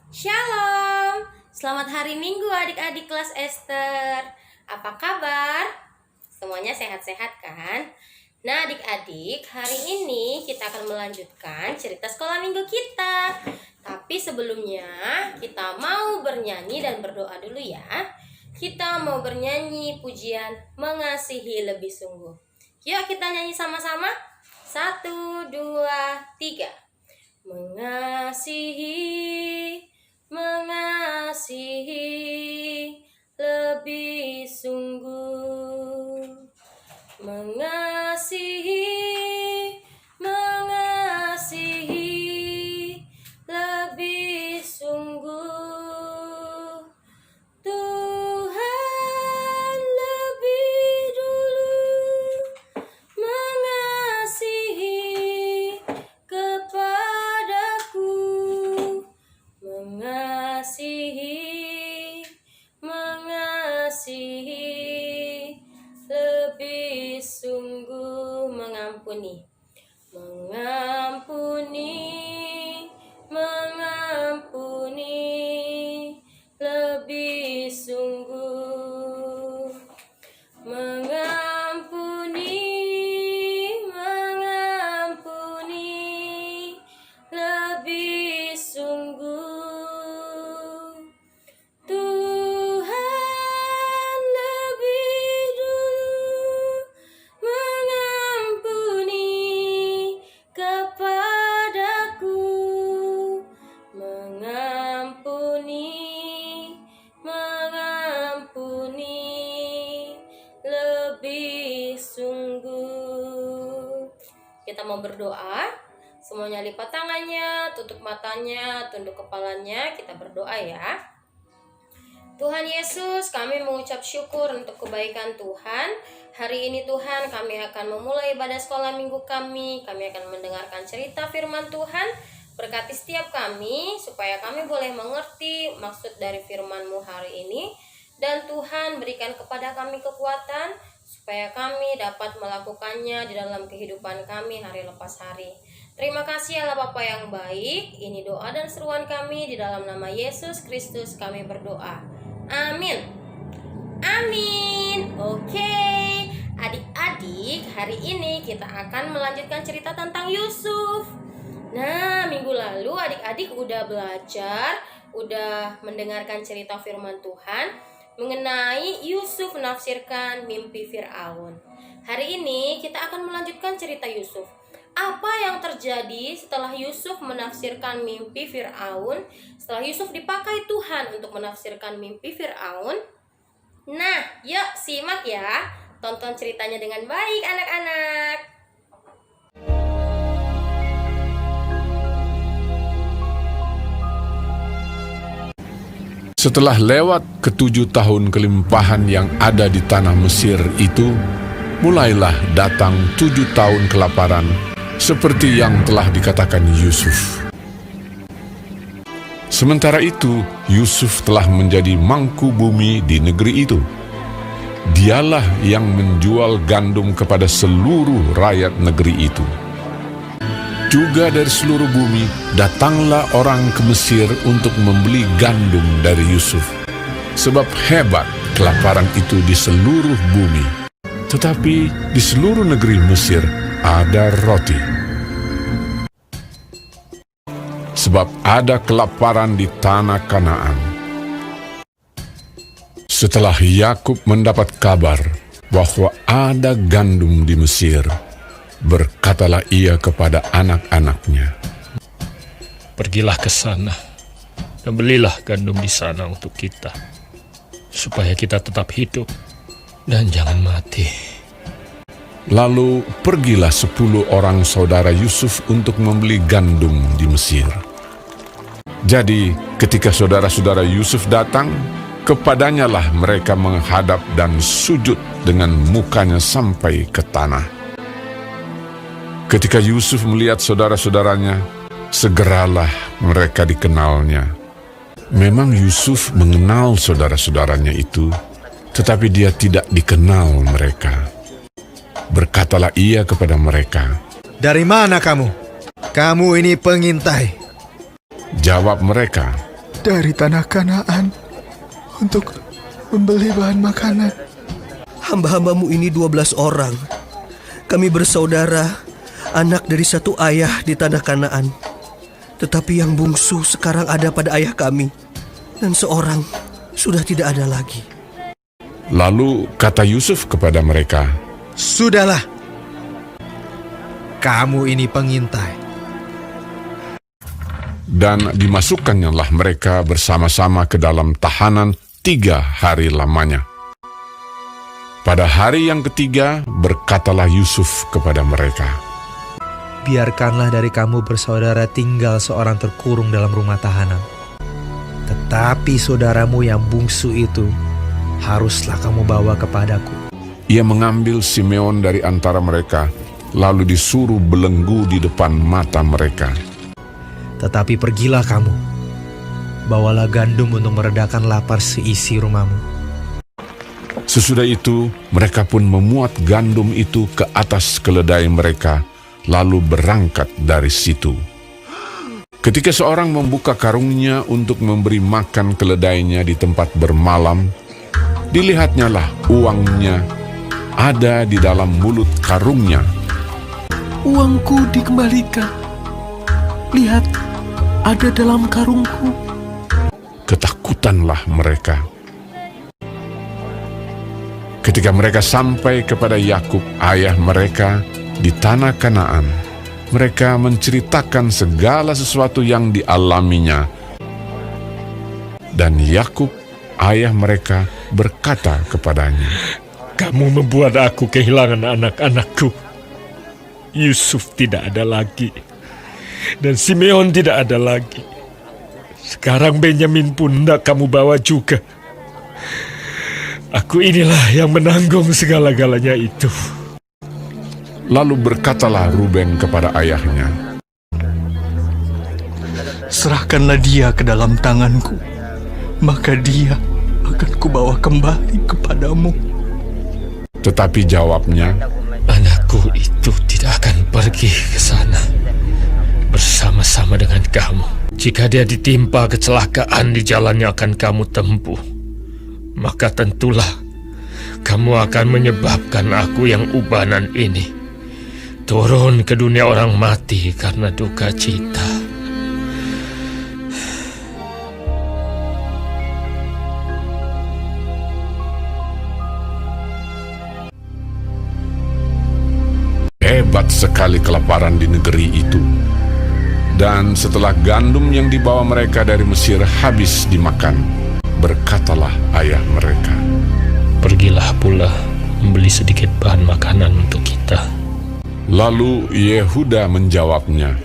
Shalom, selamat hari Minggu adik-adik kelas Esther. Apa kabar? Semuanya sehat-sehat kan? Nah adik-adik, hari ini kita akan melanjutkan cerita sekolah minggu kita. Tapi sebelumnya kita mau bernyanyi dan berdoa dulu ya. Kita mau bernyanyi pujian Mengasihi Lebih Sungguh. Yuk kita nyanyi sama-sama. 1, 2, 3. Mengasihi lebih sungguh, mengasihi lebih sungguh. Tuhan lebih dulu mengasihi kepadaku, mengasihi lebih sungguh, mengampuni lebih sungguh, mengampuni lebih sungguh. Tuhan lebih dulu mengampuni kepadaku, mengampuni lebih sungguh. Kita mau berdoa. Semuanya lipat tangannya, tutup matanya, tunduk kepalanya. Kita berdoa ya. Tuhan Yesus, kami mengucap syukur untuk kebaikan Tuhan. Hari ini Tuhan, kami akan memulai ibadah sekolah minggu kami. Kami akan mendengarkan cerita firman Tuhan. Berkati setiap kami, supaya kami boleh mengerti maksud dari firman-Mu hari ini. Dan Tuhan, berikan kepada kami kekuatan, supaya kami dapat melakukannya di dalam kehidupan kami hari lepas hari. Terima kasih Allah Bapa yang baik. Ini doa dan seruan kami di dalam nama Yesus Kristus kami berdoa. Amin. Amin. Oke, adik-adik, hari ini kita akan melanjutkan cerita tentang Yusuf. Nah, minggu lalu adik-adik udah belajar, udah mendengarkan cerita firman Tuhan mengenai Yusuf menafsirkan mimpi Fir'aun. Hari ini kita akan melanjutkan cerita Yusuf. Apa yang terjadi setelah Yusuf menafsirkan mimpi Fir'aun? Setelah Yusuf dipakai Tuhan untuk menafsirkan mimpi Fir'aun. Nah, yuk simak ya. Tonton ceritanya dengan baik anak-anak. Setelah lewat ke-7 tahun kelimpahan yang ada di tanah Mesir itu, mulailah datang 7 tahun kelaparan, seperti yang telah dikatakan Yusuf. Sementara itu, Yusuf telah menjadi mangku bumi di negeri itu. Dialah yang menjual gandum kepada seluruh rakyat negeri itu. Juga dari seluruh bumi, datanglah orang ke Mesir untuk membeli gandum dari Yusuf. Sebab hebat kelaparan itu di seluruh bumi. Tetapi di seluruh negeri Mesir ada roti. Sebab ada kelaparan di tanah Kanaan. Setelah Yakub mendapat kabar bahwa ada gandum di Mesir, berkatalah ia kepada anak-anaknya, "Pergilah ke sana dan belilah gandum di sana untuk kita, supaya kita tetap hidup dan jangan mati." Lalu pergilah 10 orang saudara Yusuf untuk membeli gandum di Mesir. Jadi ketika saudara-saudara Yusuf datang, kepadanya lah mereka menghadap dan sujud dengan mukanya sampai ke tanah. Ketika Yusuf melihat saudara-saudaranya, segeralah mereka dikenalnya. Memang Yusuf mengenal saudara-saudaranya itu, tetapi dia tidak dikenal mereka. Berkatalah ia kepada mereka, "Dari mana kamu? Kamu ini pengintai." Jawab mereka, dari tanah Kanaan untuk membeli bahan makanan. Hamba-hambamu ini 12 orang. Kami bersaudara, anak dari satu ayah di tanah Kanaan. Tetapi yang bungsu sekarang ada pada ayah kami, dan seorang sudah tidak ada lagi. Lalu kata Yusuf kepada mereka, Sudahlah, kamu ini pengintai. dan dimasukkannya mereka bersama-sama ke dalam tahanan 3 hari lamanya. Pada hari yang ketiga, berkatalah Yusuf kepada mereka, Biarkanlah dari kamu bersaudara tinggal seorang terkurung dalam rumah tahanan. Tetapi saudaramu yang bungsu itu haruslah kamu bawa kepadaku. ia mengambil Simeon dari antara mereka, lalu disuruh belenggu di depan mata mereka. Tetapi pergilah kamu, bawalah gandum untuk meredakan lapar seisi rumahmu. Sesudah itu, mereka pun memuat gandum itu ke atas keledai mereka, lalu berangkat dari situ. Ketika seorang membuka karungnya untuk memberi makan keledainya di tempat bermalam, dilihatnyalah uangnya ada di dalam mulut karungnya. Uangku dikembalikan. Lihat, ada dalam karungku. Ketakutanlah mereka. Ketika mereka sampai kepada Yakub, ayah mereka, di tanah Kanaan, mereka menceritakan segala sesuatu yang dialaminya. Dan Yakub, ayah mereka, berkata kepadanya, Kamu membuat aku kehilangan anak-anakku. Yusuf tidak ada lagi, dan Simeon tidak ada lagi. Sekarang Benyamin pun hendak kamu bawa juga. Aku inilah yang menanggung segala-galanya itu. Lalu berkatalah Ruben kepada ayahnya, Serahkanlah dia ke dalam tanganku, maka dia akan kubawa kembali kepadamu. tetapi jawabnya, Anakku itu tidak akan pergi ke sana bersama-sama dengan kamu. Jika dia ditimpa kecelakaan di jalan yang akan kamu tempuh, maka tentulah kamu akan menyebabkan aku yang ubanan ini turun ke dunia orang mati karena duka cita. hebat sekali kelaparan di negeri itu. Dan setelah gandum yang dibawa mereka dari Mesir habis dimakan, berkatalah ayah mereka, Pergilah pula membeli sedikit bahan makanan untuk kita. Lalu Yehuda menjawabnya,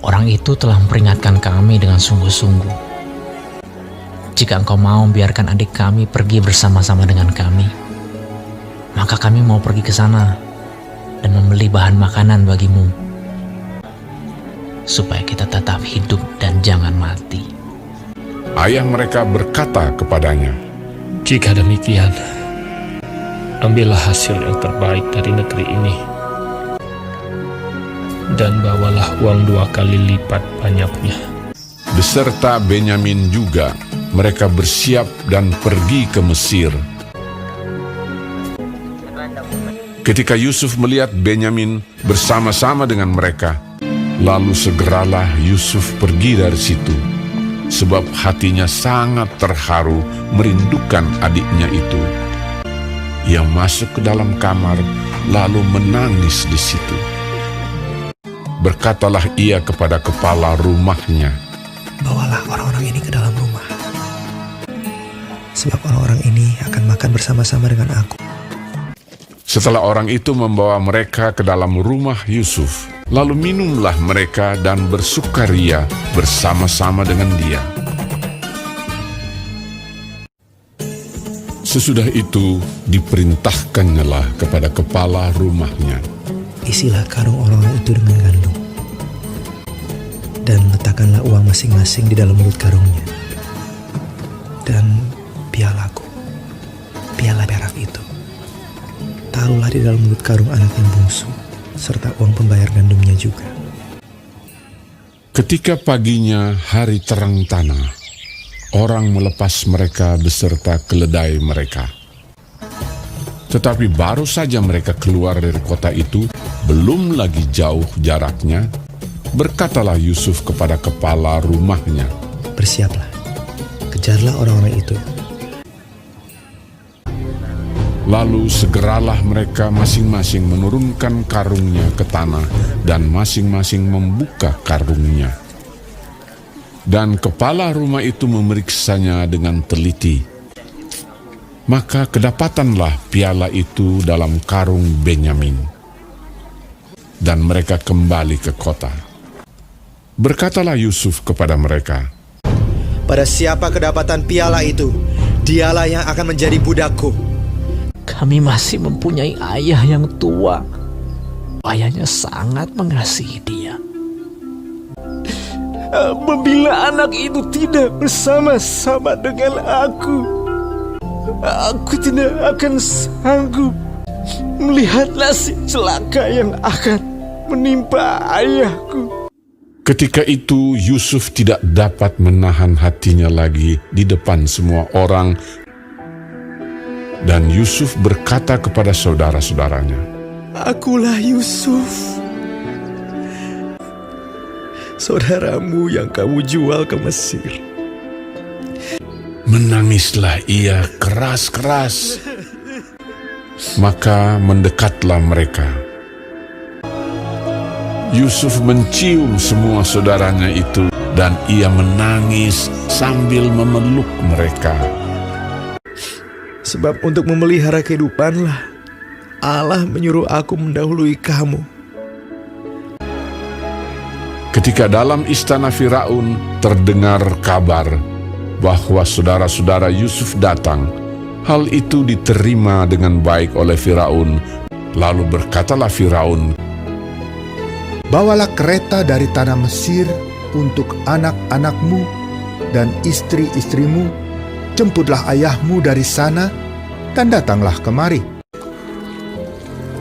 Orang itu telah memperingatkan kami dengan sungguh-sungguh. Jika engkau mau biarkan adik kami pergi bersama-sama dengan kami, maka kami mau pergi ke sana dan membeli bahan makanan bagimu, supaya kita tetap hidup dan jangan mati. ayah mereka berkata kepadanya, Jika demikian, ambillah hasil yang terbaik dari negeri ini, dan bawalah uang 2 kali lipat banyaknya. beserta Benyamin juga, mereka bersiap dan pergi ke Mesir. Ketika Yusuf melihat Benyamin bersama-sama dengan mereka, lalu segeralah Yusuf pergi dari situ, sebab hatinya sangat terharu merindukan adiknya itu. Ia masuk ke dalam kamar, lalu menangis di situ. Berkatalah ia kepada kepala rumahnya, Bawalah orang-orang ini ke dalam rumah, sebab orang-orang ini akan makan bersama-sama dengan aku. Setelah orang itu membawa mereka ke dalam rumah Yusuf, lalu minumlah mereka dan bersukaria bersama-sama dengan dia. Sesudah itu diperintahkannyalah kepada kepala rumahnya, Isilah karung orang-orang itu dengan gandum, dan letakkanlah uang masing-masing di dalam mulut karungnya. Dan pialaku, piala perak itu, taruhlah di dalam mulut karung anak yang bungsu, serta uang pembayar gandumnya juga. Ketika paginya hari terang tanah, orang melepas mereka beserta keledai mereka. Tetapi baru saja mereka keluar dari kota itu, belum lagi jauh jaraknya, berkatalah Yusuf kepada kepala rumahnya, Bersiaplah, kejarlah orang-orang itu. Lalu segeralah mereka masing-masing menurunkan karungnya ke tanah dan masing-masing membuka karungnya. Dan kepala rumah itu memeriksanya dengan teliti. Maka kedapatanlah piala itu dalam karung Benyamin. Dan mereka kembali ke kota. Berkatalah Yusuf kepada mereka, Pada siapa kedapatan piala itu, dialah yang akan menjadi budakku. Kami masih mempunyai ayah yang tua. Ayahnya sangat mengasihi dia. Apabila anak itu tidak bersama-sama dengan aku tidak akan sanggup melihat nasib celaka yang akan menimpa ayahku. ketika itu Yusuf tidak dapat menahan hatinya lagi di depan semua orang. Dan Yusuf berkata kepada saudara-saudaranya, Akulah Yusuf, saudaramu yang kamu jual ke Mesir. Menangislah ia keras-keras. Maka mendekatlah mereka. Yusuf mencium semua saudaranya itu, dan ia menangis sambil memeluk mereka. Sebab untuk memelihara kehidupanlah Allah menyuruh aku mendahului kamu. Ketika dalam istana Firaun terdengar kabar bahwa saudara-saudara Yusuf datang, hal itu diterima dengan baik oleh Firaun. Lalu berkatalah Firaun, Bawalah kereta dari tanah Mesir untuk anak-anakmu dan istri-istrimu, jemputlah ayahmu dari sana, dan datanglah kemari.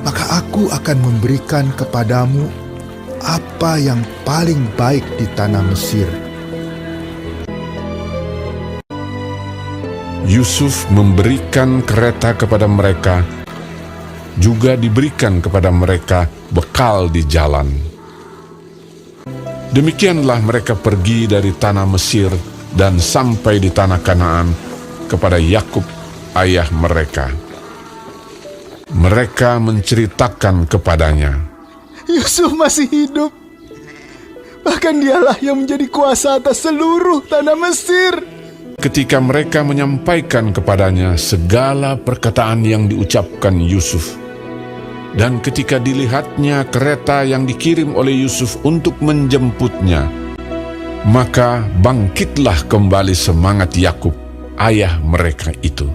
Maka aku akan memberikan kepadamu apa yang paling baik di tanah Mesir. Yusuf memberikan kereta kepada mereka, juga diberikan kepada mereka bekal di jalan. Demikianlah mereka pergi dari tanah Mesir dan sampai di tanah Kanaan kepada Yakub ayah mereka. Mereka menceritakan kepadanya, Yusuf masih hidup. Bahkan dialah yang menjadi kuasa atas seluruh tanah Mesir. ketika mereka menyampaikan kepadanya segala perkataan yang diucapkan Yusuf. Dan ketika dilihatnya kereta yang dikirim oleh Yusuf untuk menjemputnya, maka bangkitlah kembali semangat Yakub, ayah mereka itu.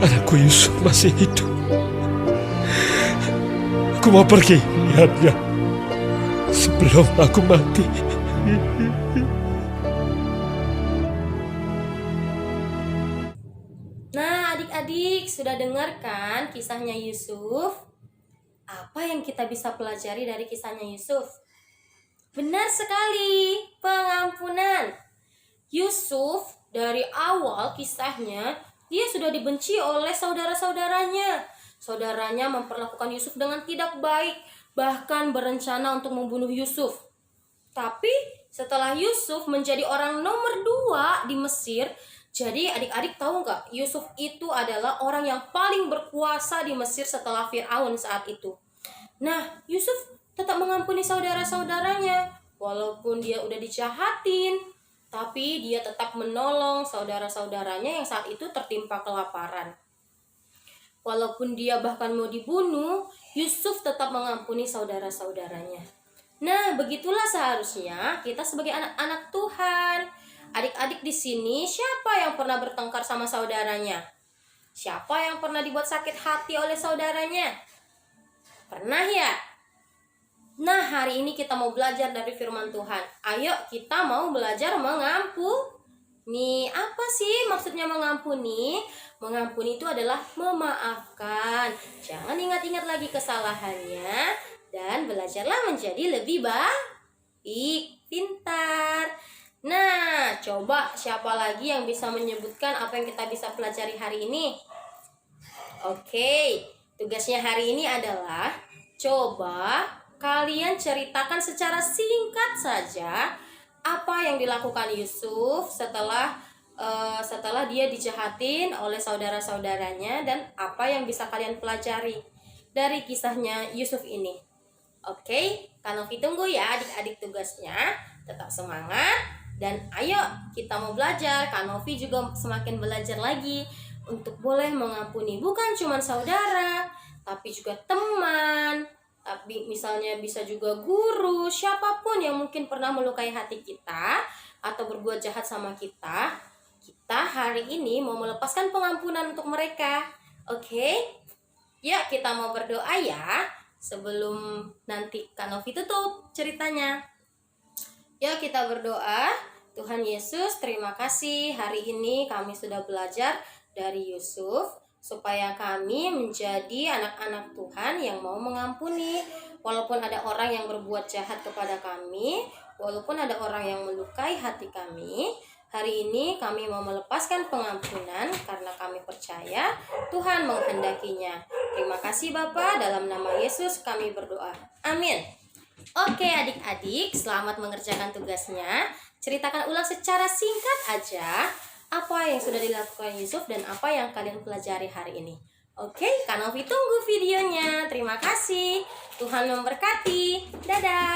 Anakku Yusuf masih hidup. Aku mau pergi lihatnya sebelum aku mati. Nah, adik-adik sudah dengar kan kisahnya Yusuf? Apa yang kita bisa pelajari dari kisahnya Yusuf? Benar sekali, pengampunan. Yusuf dari awal kisahnya, dia sudah dibenci oleh saudara-saudaranya. Saudaranya memperlakukan Yusuf dengan tidak baik, bahkan berencana untuk membunuh Yusuf. Tapi setelah Yusuf menjadi orang nomor 2 di Mesir, jadi adik-adik tahu nggak, Yusuf itu adalah orang yang paling berkuasa di Mesir setelah Firaun saat itu. Nah, Yusuf tetap mengampuni saudara-saudaranya, walaupun dia udah dijahatin, tapi dia tetap menolong saudara-saudaranya yang saat itu tertimpa kelaparan. Walaupun dia bahkan mau dibunuh, Yusuf tetap mengampuni saudara-saudaranya. Nah, begitulah seharusnya kita sebagai anak-anak Tuhan. Adik-adik di sini, siapa yang pernah bertengkar sama saudaranya? Siapa yang pernah dibuat sakit hati oleh saudaranya? Pernah ya? Nah, hari ini kita mau belajar dari firman Tuhan. Ayo, kita mau belajar mengampuni. Apa sih maksudnya mengampuni? Mengampuni itu adalah memaafkan. Jangan ingat-ingat lagi kesalahannya dan belajarlah menjadi lebih baik, pintar. Nah, coba siapa lagi yang bisa menyebutkan apa yang kita bisa pelajari hari ini? Oke, tugasnya hari ini adalah coba kalian ceritakan secara singkat saja apa yang dilakukan Yusuf setelah dia dijahatin oleh saudara-saudaranya dan apa yang bisa kalian pelajari dari kisahnya Yusuf ini. Oke, Kak Novi tunggu ya adik-adik tugasnya. Tetap semangat dan ayo kita mau belajar. Kak Novi juga semakin belajar lagi untuk boleh mengampuni bukan cuma saudara, tapi juga teman, tapi misalnya bisa juga guru, siapapun yang mungkin pernah melukai hati kita atau berbuat jahat sama kita. Kita hari ini mau melepaskan pengampunan untuk mereka. Oke? Ya, kita mau berdoa ya sebelum nanti Kak Novi tutup ceritanya. Ya, kita berdoa. Tuhan Yesus, terima kasih hari ini kami sudah belajar dari Yusuf supaya kami menjadi anak-anak Tuhan yang mau mengampuni. Walaupun ada orang yang berbuat jahat kepada kami, walaupun ada orang yang melukai hati kami, hari ini kami mau melepaskan pengampunan karena kami percaya Tuhan menghendakinya. Terima kasih Bapa, dalam nama Yesus kami berdoa. Amin. Oke adik-adik, selamat mengerjakan tugasnya. Ceritakan ulang secara singkat aja apa yang sudah dilakukan Yusuf dan apa yang kalian pelajari hari ini. Oke, Kak Novi tunggu videonya. Terima kasih. Tuhan memberkati. Dadah.